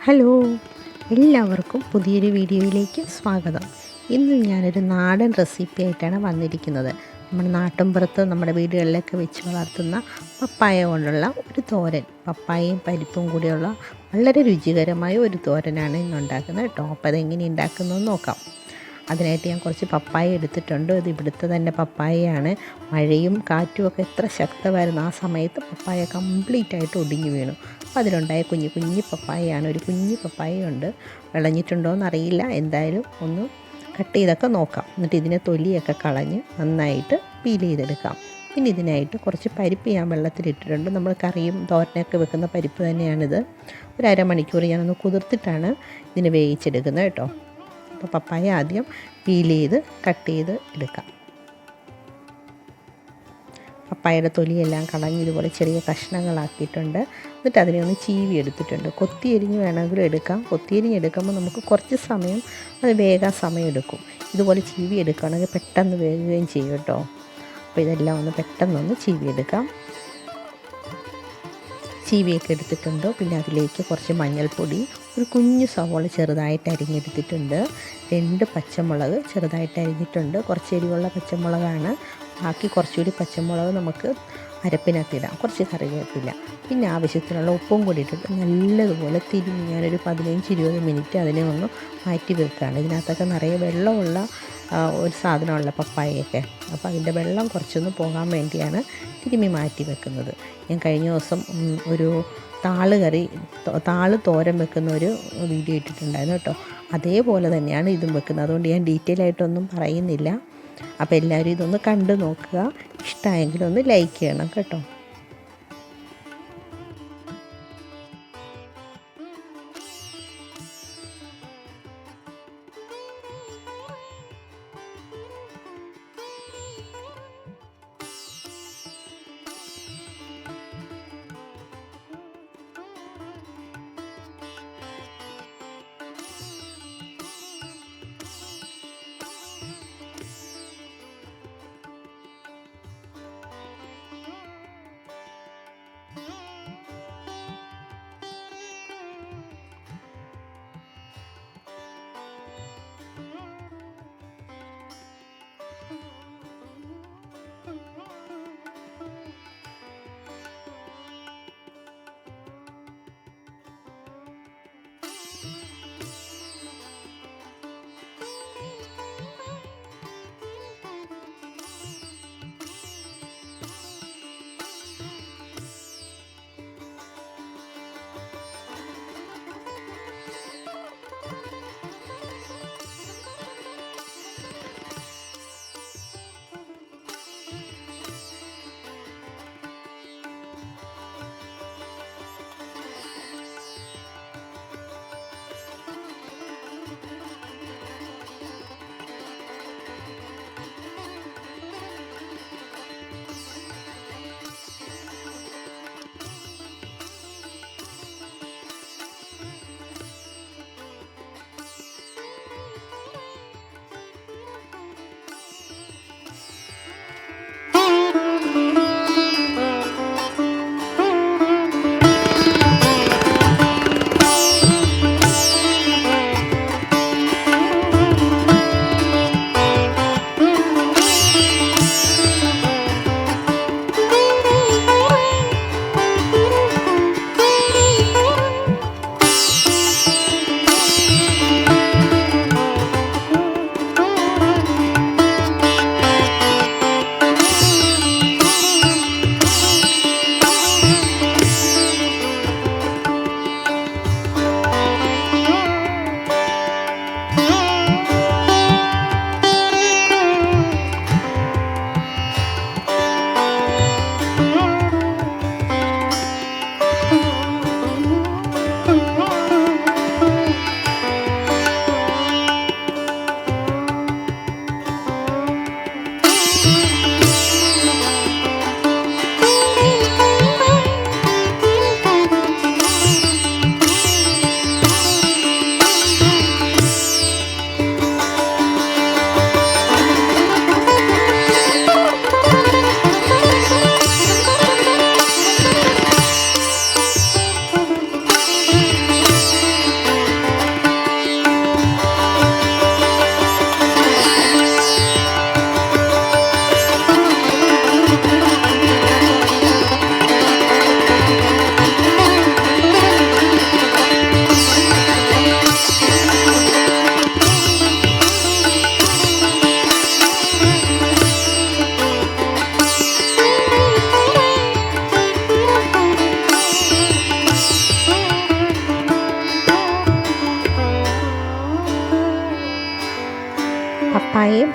Hello, എല്ലാവർക്കും പുതിയൊരു വീഡിയോയിലേക്ക് സ്വാഗതം. ഇന്ന് ഞാനൊരു നാടൻ റെസിപ്പി ആയിട്ടാണ് വന്നിരിക്കുന്നത്. നമ്മുടെ നാട്ടിൻപുറത്ത് നമ്മുടെ വീടുകളിലൊക്കെ വെച്ച് വളർത്തുന്ന പപ്പായ കൊണ്ടുള്ള ഒരു തോരൻ, പപ്പായയും പരിപ്പും കൂടിയുള്ള വളരെ രുചികരമായ ഒരു തോരനാണ് ഇന്ന് ഉണ്ടാക്കുന്നത് കേട്ടോ. അപ്പോൾ അതെങ്ങനെ ഉണ്ടാക്കുന്നതെന്ന് നോക്കാം. അതിനായിട്ട് ഞാൻ കുറച്ച് പപ്പായ എടുത്തിട്ടുണ്ട്. ഇത് ഇവിടുത്തെ തന്നെ പപ്പായയാണ്. മഴയും കാറ്റും ഒക്കെ എത്ര ശക്തമായിരുന്നു ആ സമയത്ത് പപ്പായ കംപ്ലീറ്റ് ആയിട്ട് ഒടിഞ്ഞു വീണു. അപ്പോൾ അതിലുണ്ടായ കുഞ്ഞു കുഞ്ഞു പപ്പായയാണ്. ഒരു കുഞ്ഞു പപ്പായയുണ്ട്. വിളഞ്ഞിട്ടുണ്ടോ എന്നറിയില്ല. എന്തായാലും ഒന്ന് കട്ട് ചെയ്തൊക്കെ നോക്കാം. എന്നിട്ട് ഇതിനെ തൊലിയൊക്കെ കളഞ്ഞ് നന്നായിട്ട് പീൽ ചെയ്തെടുക്കാം. പിന്നെ ഇതിനായിട്ട് കുറച്ച് പരിപ്പ് ഞാൻ വെള്ളത്തിലിട്ടിട്ടുണ്ട്. നമ്മൾ കറിയും തോരനൊക്കെ വെക്കുന്ന പരിപ്പ് തന്നെയാണിത്. ഒരു അരമണിക്കൂർ ഞാനൊന്ന് കുതിർത്തിട്ടാണ് ഇതിന് വേവിച്ചെടുക്കുന്നത് കേട്ടോ. അപ്പോൾ പപ്പായ ആദ്യം പീൽ ചെയ്ത് കട്ട് ചെയ്ത് എടുക്കാം. പപ്പായയുടെ തൊലിയെല്ലാം കളഞ്ഞ് ഇതുപോലെ ചെറിയ കഷ്ണങ്ങളാക്കിയിട്ടുണ്ട്. എന്നിട്ട് അതിനെ ഒന്ന് ചീവി എടുത്തിട്ടുണ്ട്. കൊത്തിയരിഞ്ഞ് വേണമെങ്കിലും എടുക്കാം. കൊത്തിയരിഞ്ഞ് എടുക്കുമ്പോൾ നമുക്ക് കുറച്ച് സമയം അത് വേഗം സമയം എടുക്കും. ഇതുപോലെ ചീവി എടുക്കുകയാണെങ്കിൽ പെട്ടെന്ന് വേകുകയും ചെയ്യും കേട്ടോ. അപ്പോൾ ഇതെല്ലാം ഒന്ന് പെട്ടെന്നൊന്ന് ചീവി എടുക്കാം. ചീവിയൊക്കെ എടുത്തിട്ടുണ്ട്. പിന്നെ അതിലേക്ക് കുറച്ച് മഞ്ഞൾപ്പൊടി, ഒരു കുഞ്ഞു സവോള ചെറുതായിട്ട് അരിഞ്ഞെടുത്തിട്ടുണ്ട്, 2 പച്ചമുളക് ചെറുതായിട്ട് അരിഞ്ഞിട്ടുണ്ട്. കുറച്ച് എരിവുള്ള പച്ചമുളകാണ്. ബാക്കി കുറച്ചുകൂടി പച്ചമുളക് നമുക്ക് അരപ്പിനകത്തിടാം. കുറച്ച് കറിവേപ്പില, പിന്നെ ആവശ്യത്തിനുള്ള ഉപ്പും കൂടി ഇട്ടിട്ട് നല്ലതുപോലെ തിരിഞ്ഞ് ഞാനൊരു 15-20 മിനിറ്റ് അതിനെ ഒന്ന് മാറ്റി വെക്കുകയാണ്. ഇതിനകത്തൊക്കെ നിറയെ വെള്ളമുള്ള ഒരു സാധനമുള്ള പപ്പായയൊക്കെ. അപ്പോൾ അതിൻ്റെ വെള്ളം കുറച്ചൊന്ന് പോകാൻ വേണ്ടിയാണ് തിരുമ്മി മാറ്റി വെക്കുന്നത്. ഞാൻ കഴിഞ്ഞ ദിവസം ഒരു താള് തോരൻ വെക്കുന്ന ഒരു വീഡിയോ ഇട്ടിട്ടുണ്ടായിരുന്നു കേട്ടോ. അതേപോലെ തന്നെയാണ് ഇതും വെക്കുന്നത്. അതുകൊണ്ട് ഞാൻ ഡീറ്റെയിൽ ആയിട്ടൊന്നും പറയുന്നില്ല. അപ്പോൾ എല്ലാവരും ഇതൊന്ന് കണ്ടു നോക്കുക. ഇഷ്ടമായെങ്കിൽ ഒന്ന് ലൈക്ക് ചെയ്യണം കേട്ടോ.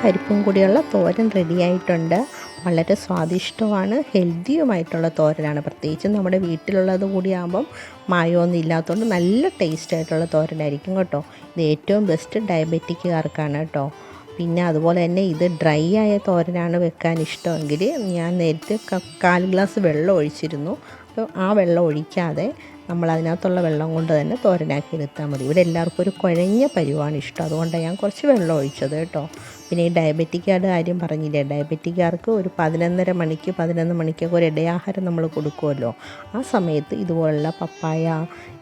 പരിപ്പും കൂടിയുള്ള തോരൻ റെഡിയായിട്ടുണ്ട്. വളരെ സ്വാദിഷ്ടമാണ്, ഹെൽത്തിയുമായിട്ടുള്ള തോരനാണ്. പ്രത്യേകിച്ച് നമ്മുടെ വീട്ടിലുള്ളത് കൂടിയാകുമ്പം മായമൊന്നും ഇല്ലാത്തതുകൊണ്ട് നല്ല ടേസ്റ്റായിട്ടുള്ള തോരനായിരിക്കും കേട്ടോ. ഇത് ഏറ്റവും ബെസ്റ്റ് ഡയബറ്റിക്കുകാർക്കാണ് കേട്ടോ. പിന്നെ അതുപോലെ തന്നെ ഇത് ഡ്രൈ ആയ തോരനാണ് വെക്കാൻ ഇഷ്ടമെങ്കിൽ ഞാൻ നേരത്തെ 1/4 ഗ്ലാസ് വെള്ളം ഒഴിച്ചിരുന്നു. അപ്പോൾ ആ വെള്ളം ഒഴിക്കാതെ നമ്മൾ അതിനകത്തുള്ള വെള്ളം കൊണ്ട് തന്നെ തോരനാക്കി എടുത്താൽ മതി. ഇവിടെ എല്ലാവർക്കും ഒരു കുഴഞ്ഞ പരുവാണ് ഇഷ്ടം, അതുകൊണ്ടാണ് ഞാൻ കുറച്ച് വെള്ളം ഒഴിച്ചത് കേട്ടോ. പിന്നെ ഈ ഡയബറ്റിക്കാരുടെ കാര്യം പറഞ്ഞില്ലേ, ഡയബറ്റിക്കാർക്ക് ഒരു 11 മണിക്കൊക്കെ ഒരു ഇടയാഹാരം നമ്മൾ കൊടുക്കുമല്ലോ. ആ സമയത്ത് ഇതുപോലുള്ള പപ്പായ,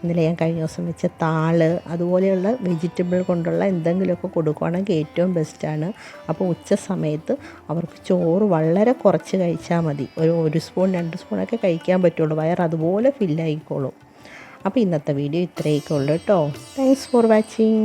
ഇന്നലെ ഞാൻ കഴിഞ്ഞ ദിവസം വെച്ച താള്, അതുപോലെയുള്ള വെജിറ്റബിൾ കൊണ്ടുള്ള എന്തെങ്കിലുമൊക്കെ കൊടുക്കുകയാണെങ്കിൽ ഏറ്റവും ബെസ്റ്റാണ്. അപ്പോൾ ഉച്ച സമയത്ത് അവർക്ക് ചോറ് വളരെ കുറച്ച് കഴിച്ചാൽ മതി. ഒരു സ്പൂൺ 2 സ്പൂണൊക്കെ കഴിക്കാൻ പറ്റുള്ളൂ. വയറ് അതുപോലെ ഫില്ലായിക്കോളും. അപ്പോൾ ഇന്നത്തെ വീഡിയോ ഇത്രയൊക്കെ ഉള്ളൂ കേട്ടോ. Thanks for watching.